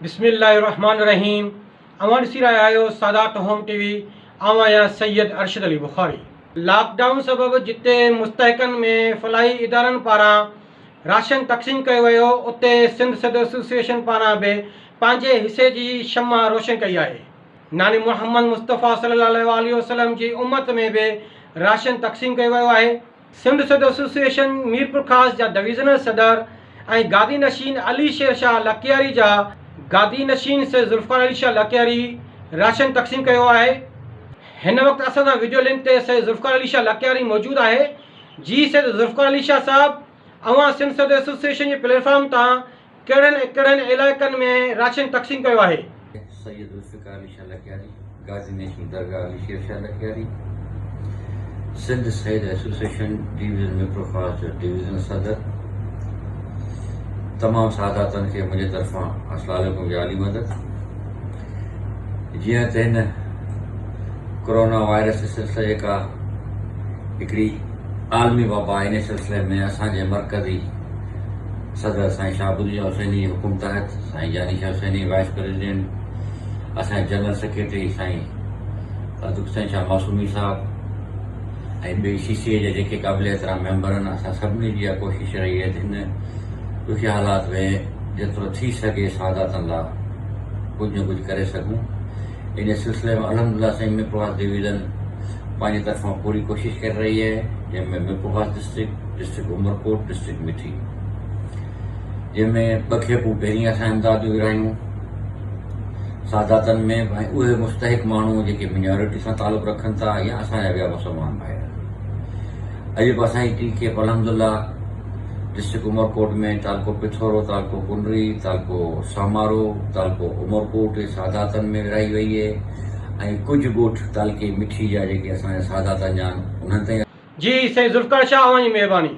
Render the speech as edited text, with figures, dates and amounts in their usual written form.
बिस्मिल्लाहिर्रहमानिर्रहीम। अवां ॾिसी रहिया आहियो सादात होम टीवी। आवां सैयद अरशद अली बुखारी। लॉकडाउन सबबि जिते मुस्तहकन में फलाही इदारनि पारां राशन तक़सीम कयो वियो, उते सिंध सिद एसोसिएशन पारां बि पंहिंजे हिसे जी शमा रोशन कई आहे। नानी मोहम्मद मुस्तफ़ा सल्लल्लाहु अलैहि वसल्लम जी उम्मत में बि राशन तक़सीम कयो वियो आहे। सिंध सिद एसोसिएशन मीरपुर ख़ास जा डिवीज़नल सदर ऐं गादी नशीन अली शेर शाह लकियारी जा गादी नशीन से ज़ुल्फ़िकार अली शाह लकियारी राशन तक़सीम कयो आहे। हिन वक़्तु असां सां वीडियो लिंक ते से ज़ुल्फ़िकार अली शाह लकियारी मौजूदु आहे। जी से ज़ुल्फ़िकार अली शाह साहब, अवां सिंध सिद एसोसिएशन जे प्लेटफॉर्म तां कहिड़नि इलाइक़नि में राशन तक़सीम कयो आहे? सैयद ज़ुल्फ़िकार अली शाह लकियारी, गादी नशीन दरगाह अली शेर शाह लकियारी, सिंध सिद एसोसिएशन डिवीज़न मीरपुर ख़ास जो डिवीज़न सदर। तमाम सादातन के मुझे तरफां अस्सलाम वालेकुम जी आली मदद। जीअं त हिन कोरोना वायरस सिलसिले जेका हिकिड़ी आलमी वबा, इन सिलसिले में असांजे मरकज़ी सदर साईं शाहबुद्दीन हुसैनी हुकुम तहत साईं जानिशा हुसैनी वाइस प्रेसिडेंट, असांजे जनरल सेक्रेटरी साईं हुसैन शाह मासूमी साहब ऐं ॿिए CCA जे जेके क़ाबिल एतिराम मेंबर आहिनि, असां सभिनी जी इहा कोशिशि रही आहे त हिन ॾुखिया हालात में जेतिरो थी सघे सादातनि लाइ कुझु न कुझु करे सघूं। इन सिलसिले में अल्हम्दुलिल्लाह साईं मीरपुर डिवीज़न पंहिंजी तरफ़ां पूरी कोशिशि करे रही है, जंहिंमें मीरपुर डिस्ट्रिक्ट उमरकोट, डिस्ट्रिक्ट मिठी, जंहिंमें 2 खेपूं पहिरीं असां इमदादूं विरायूं सादातनि में। भाई उहे मुस्तहिक माण्हू जेके मिनोरिटी सां तालुक़ रखनि था या असांजा ॿिया मुसलमान भाई, अॼु बि असांजी टीम खे अल्हम्दुलिल्लाह डिस्ट्रिक्ट उमरकोट में तालको पिथोरो, तालको कुंडरी, तालको सामारो, तालको उमरकोट सादातनि में विराई वई है ऐं कुझु ॻोठ तालके मिठी जा जेके असांजा सादात जा उन्हनि ते। जी सही ज़ुल्फ़िकार शाह, अवां जी महिरबानी।